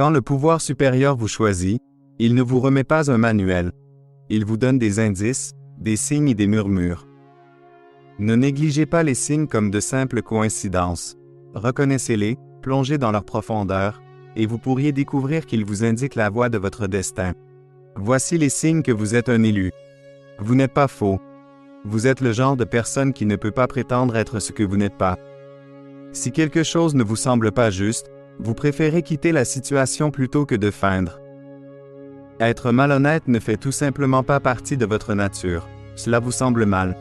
Quand le pouvoir supérieur vous choisit, il ne vous remet pas un manuel. Il vous donne des indices, des signes et des murmures. Ne négligez pas les signes comme de simples coïncidences. Reconnaissez-les, plongez dans leur profondeur, et vous pourriez découvrir qu'ils vous indiquent la voie de votre destin. Voici les signes que vous êtes un élu. Vous n'êtes pas faux. Vous êtes le genre de personne qui ne peut pas prétendre être ce que vous n'êtes pas. Si quelque chose ne vous semble pas juste, vous préférez quitter la situation plutôt que de feindre. Être malhonnête ne fait tout simplement pas partie de votre nature. Cela vous semble mal.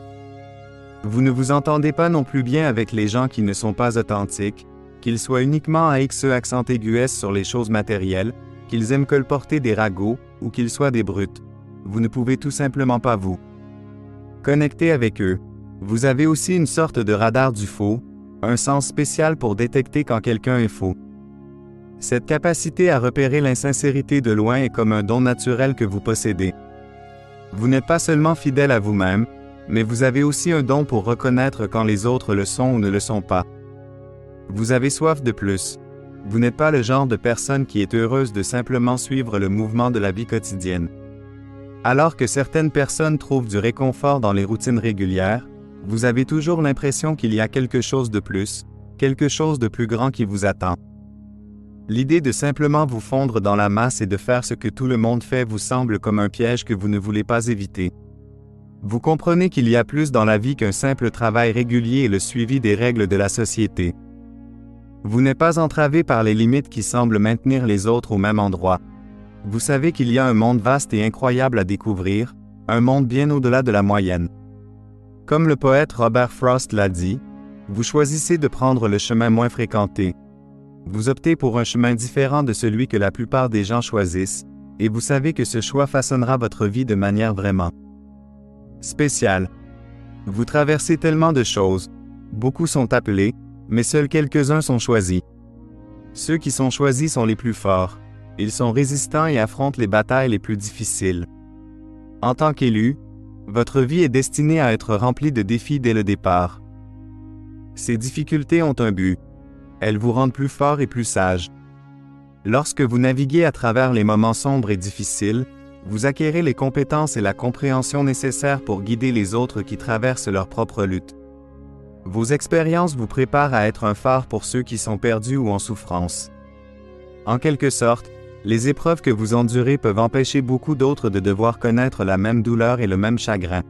Vous ne vous entendez pas non plus bien avec les gens qui ne sont pas authentiques, qu'ils soient uniquement à X accent aigu S sur les choses matérielles, qu'ils aiment colporter des ragots, ou qu'ils soient des brutes. Vous ne pouvez tout simplement pas vous connecter avec eux. Vous avez aussi une sorte de radar du faux, un sens spécial pour détecter quand quelqu'un est faux. Cette capacité à repérer l'insincérité de loin est comme un don naturel que vous possédez. Vous n'êtes pas seulement fidèle à vous-même, mais vous avez aussi un don pour reconnaître quand les autres le sont ou ne le sont pas. Vous avez soif de plus. Vous n'êtes pas le genre de personne qui est heureuse de simplement suivre le mouvement de la vie quotidienne. Alors que certaines personnes trouvent du réconfort dans les routines régulières, vous avez toujours l'impression qu'il y a quelque chose de plus, quelque chose de plus grand qui vous attend. L'idée de simplement vous fondre dans la masse et de faire ce que tout le monde fait vous semble comme un piège que vous ne voulez pas éviter. Vous comprenez qu'il y a plus dans la vie qu'un simple travail régulier et le suivi des règles de la société. Vous n'êtes pas entravé par les limites qui semblent maintenir les autres au même endroit. Vous savez qu'il y a un monde vaste et incroyable à découvrir, un monde bien au-delà de la moyenne. Comme le poète Robert Frost l'a dit, vous choisissez de prendre le chemin moins fréquenté. Vous optez pour un chemin différent de celui que la plupart des gens choisissent, et vous savez que ce choix façonnera votre vie de manière vraiment spéciale. Vous traversez tellement de choses. Beaucoup sont appelés, mais seuls quelques-uns sont choisis. Ceux qui sont choisis sont les plus forts. Ils sont résistants et affrontent les batailles les plus difficiles. En tant qu'élu, votre vie est destinée à être remplie de défis dès le départ. Ces difficultés ont un but. Elles vous rendent plus fort et plus sage. Lorsque vous naviguez à travers les moments sombres et difficiles, vous acquérez les compétences et la compréhension nécessaires pour guider les autres qui traversent leur propre lutte. Vos expériences vous préparent à être un phare pour ceux qui sont perdus ou en souffrance. En quelque sorte, les épreuves que vous endurez peuvent empêcher beaucoup d'autres de devoir connaître la même douleur et le même chagrin.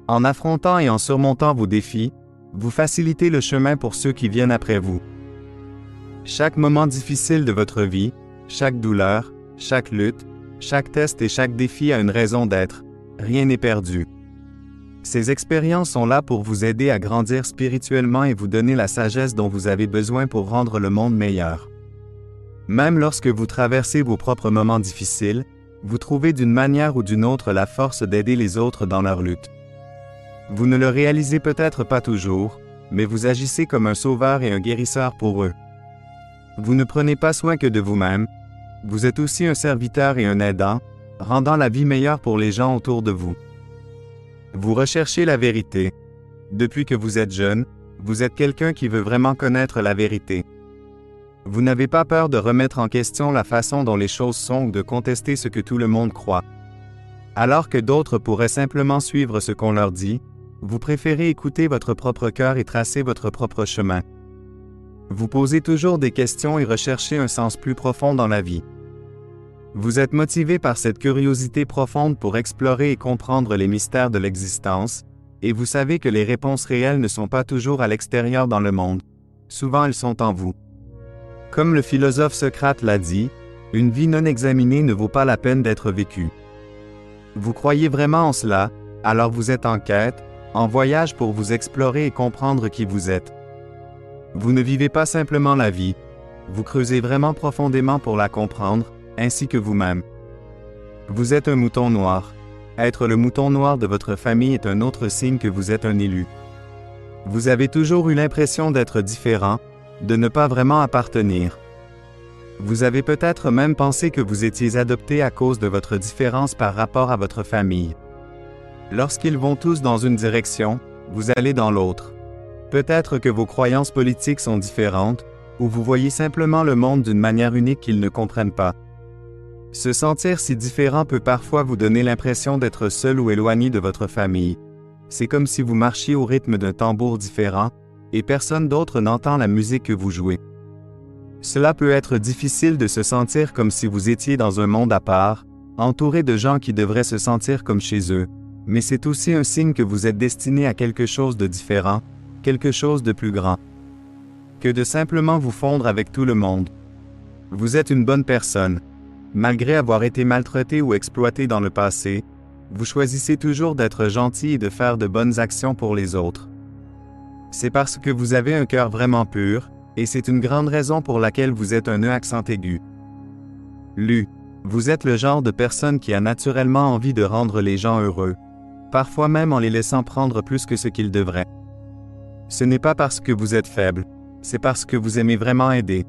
En affrontant et en surmontant vos défis, vous facilitez le chemin pour ceux qui viennent après vous. Chaque moment difficile de votre vie, chaque douleur, chaque lutte, chaque test et chaque défi a une raison d'être. Rien n'est perdu. Ces expériences sont là pour vous aider à grandir spirituellement et vous donner la sagesse dont vous avez besoin pour rendre le monde meilleur. Même lorsque vous traversez vos propres moments difficiles, vous trouvez d'une manière ou d'une autre la force d'aider les autres dans leur lutte. Vous ne le réalisez peut-être pas toujours, mais vous agissez comme un sauveur et un guérisseur pour eux. Vous ne prenez pas soin que de vous-même, vous êtes aussi un serviteur et un aidant, rendant la vie meilleure pour les gens autour de vous. Vous recherchez la vérité. Depuis que vous êtes jeune, vous êtes quelqu'un qui veut vraiment connaître la vérité. Vous n'avez pas peur de remettre en question la façon dont les choses sont ou de contester ce que tout le monde croit. Alors que d'autres pourraient simplement suivre ce qu'on leur dit, vous préférez écouter votre propre cœur et tracer votre propre chemin. Vous posez toujours des questions et recherchez un sens plus profond dans la vie. Vous êtes motivé par cette curiosité profonde pour explorer et comprendre les mystères de l'existence, et vous savez que les réponses réelles ne sont pas toujours à l'extérieur dans le monde. Souvent elles sont en vous. Comme le philosophe Socrate l'a dit, une vie non examinée ne vaut pas la peine d'être vécue. Vous croyez vraiment en cela, alors vous êtes en quête, en voyage pour vous explorer et comprendre qui vous êtes. Vous ne vivez pas simplement la vie, vous creusez vraiment profondément pour la comprendre, ainsi que vous-même. Vous êtes un mouton noir. Être le mouton noir de votre famille est un autre signe que vous êtes un élu. Vous avez toujours eu l'impression d'être différent, de ne pas vraiment appartenir. Vous avez peut-être même pensé que vous étiez adopté à cause de votre différence par rapport à votre famille. Lorsqu'ils vont tous dans une direction, vous allez dans l'autre. Peut-être que vos croyances politiques sont différentes, ou vous voyez simplement le monde d'une manière unique qu'ils ne comprennent pas. Se sentir si différent peut parfois vous donner l'impression d'être seul ou éloigné de votre famille. C'est comme si vous marchiez au rythme d'un tambour différent, et personne d'autre n'entend la musique que vous jouez. Cela peut être difficile de se sentir comme si vous étiez dans un monde à part, entouré de gens qui devraient se sentir comme chez eux, mais c'est aussi un signe que vous êtes destiné à quelque chose de différent, quelque chose de plus grand, que de simplement vous fondre avec tout le monde. Vous êtes une bonne personne. Malgré avoir été maltraité ou exploité dans le passé, vous choisissez toujours d'être gentil et de faire de bonnes actions pour les autres. C'est parce que vous avez un cœur vraiment pur, et c'est une grande raison pour laquelle vous êtes un E accent aigu. Vous êtes le genre de personne qui a naturellement envie de rendre les gens heureux, parfois même en les laissant prendre plus que ce qu'ils devraient. Ce n'est pas parce que vous êtes faible, c'est parce que vous aimez vraiment aider.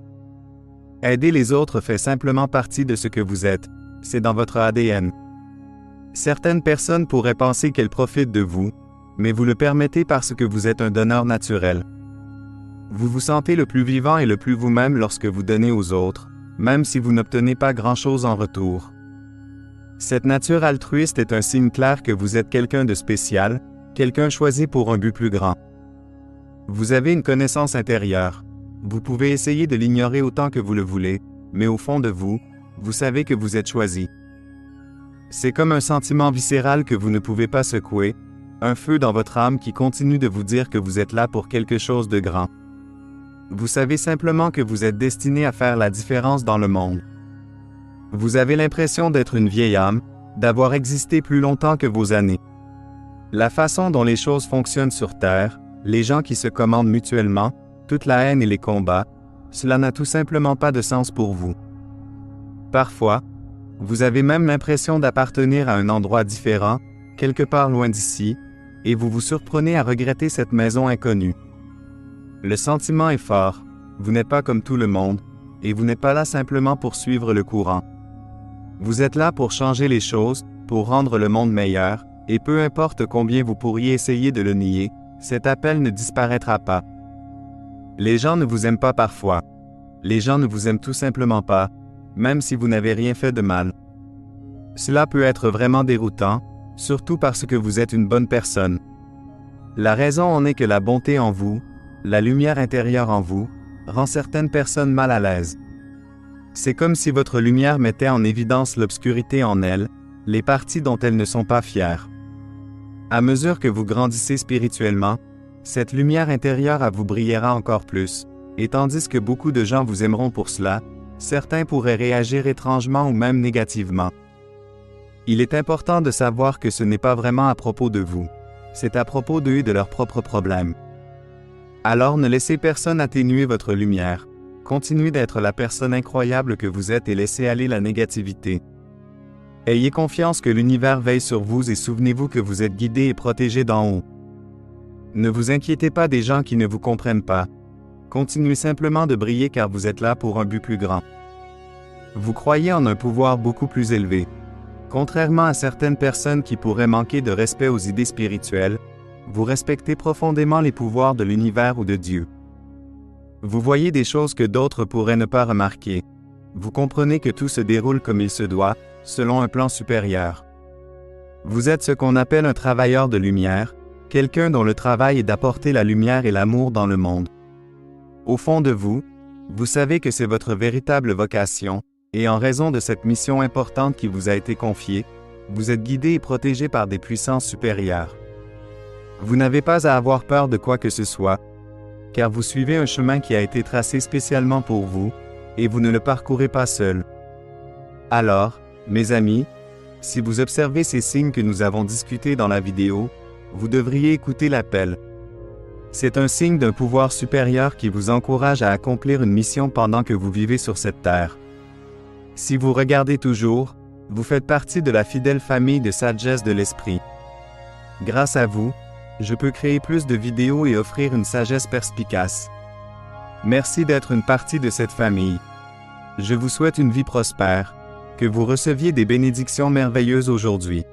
Aider les autres fait simplement partie de ce que vous êtes, c'est dans votre ADN. Certaines personnes pourraient penser qu'elles profitent de vous, mais vous le permettez parce que vous êtes un donneur naturel. Vous vous sentez le plus vivant et le plus vous-même lorsque vous donnez aux autres, même si vous n'obtenez pas grand-chose en retour. Cette nature altruiste est un signe clair que vous êtes quelqu'un de spécial, quelqu'un choisi pour un but plus grand. Vous avez une connaissance intérieure. Vous pouvez essayer de l'ignorer autant que vous le voulez, mais au fond de vous, vous savez que vous êtes choisi. C'est comme un sentiment viscéral que vous ne pouvez pas secouer, un feu dans votre âme qui continue de vous dire que vous êtes là pour quelque chose de grand. Vous savez simplement que vous êtes destiné à faire la différence dans le monde. Vous avez l'impression d'être une vieille âme, d'avoir existé plus longtemps que vos années. La façon dont les choses fonctionnent sur Terre, les gens qui se commandent mutuellement, toute la haine et les combats, cela n'a tout simplement pas de sens pour vous. Parfois, vous avez même l'impression d'appartenir à un endroit différent, quelque part loin d'ici, et vous vous surprenez à regretter cette maison inconnue. Le sentiment est fort, vous n'êtes pas comme tout le monde, et vous n'êtes pas là simplement pour suivre le courant. Vous êtes là pour changer les choses, pour rendre le monde meilleur, et peu importe combien vous pourriez essayer de le nier, cet appel ne disparaîtra pas. Les gens ne vous aiment pas parfois. Les gens ne vous aiment tout simplement pas, même si vous n'avez rien fait de mal. Cela peut être vraiment déroutant, surtout parce que vous êtes une bonne personne. La raison en est que la bonté en vous, la lumière intérieure en vous, rend certaines personnes mal à l'aise. C'est comme si votre lumière mettait en évidence l'obscurité en elles, les parties dont elles ne sont pas fières. À mesure que vous grandissez spirituellement, cette lumière intérieure à vous brillera encore plus, et tandis que beaucoup de gens vous aimeront pour cela, certains pourraient réagir étrangement ou même négativement. Il est important de savoir que ce n'est pas vraiment à propos de vous, c'est à propos d'eux et de leurs propres problèmes. Alors ne laissez personne atténuer votre lumière, continuez d'être la personne incroyable que vous êtes et laissez aller la négativité. Ayez confiance que l'univers veille sur vous et souvenez-vous que vous êtes guidé et protégé d'en haut. Ne vous inquiétez pas des gens qui ne vous comprennent pas. Continuez simplement de briller car vous êtes là pour un but plus grand. Vous croyez en un pouvoir beaucoup plus élevé. Contrairement à certaines personnes qui pourraient manquer de respect aux idées spirituelles, vous respectez profondément les pouvoirs de l'univers ou de Dieu. Vous voyez des choses que d'autres pourraient ne pas remarquer. Vous comprenez que tout se déroule comme il se doit, selon un plan supérieur. Vous êtes ce qu'on appelle un travailleur de lumière, quelqu'un dont le travail est d'apporter la lumière et l'amour dans le monde. Au fond de vous, vous savez que c'est votre véritable vocation, et en raison de cette mission importante qui vous a été confiée, vous êtes guidé et protégé par des puissances supérieures. Vous n'avez pas à avoir peur de quoi que ce soit, car vous suivez un chemin qui a été tracé spécialement pour vous, et vous ne le parcourez pas seul. Alors, mes amis, si vous observez ces signes que nous avons discutés dans la vidéo, vous devriez écouter l'appel. C'est un signe d'un pouvoir supérieur qui vous encourage à accomplir une mission pendant que vous vivez sur cette terre. Si vous regardez toujours, vous faites partie de la fidèle famille de sagesse de l'esprit. Grâce à vous, je peux créer plus de vidéos et offrir une sagesse perspicace. Merci d'être une partie de cette famille. Je vous souhaite une vie prospère, que vous receviez des bénédictions merveilleuses aujourd'hui.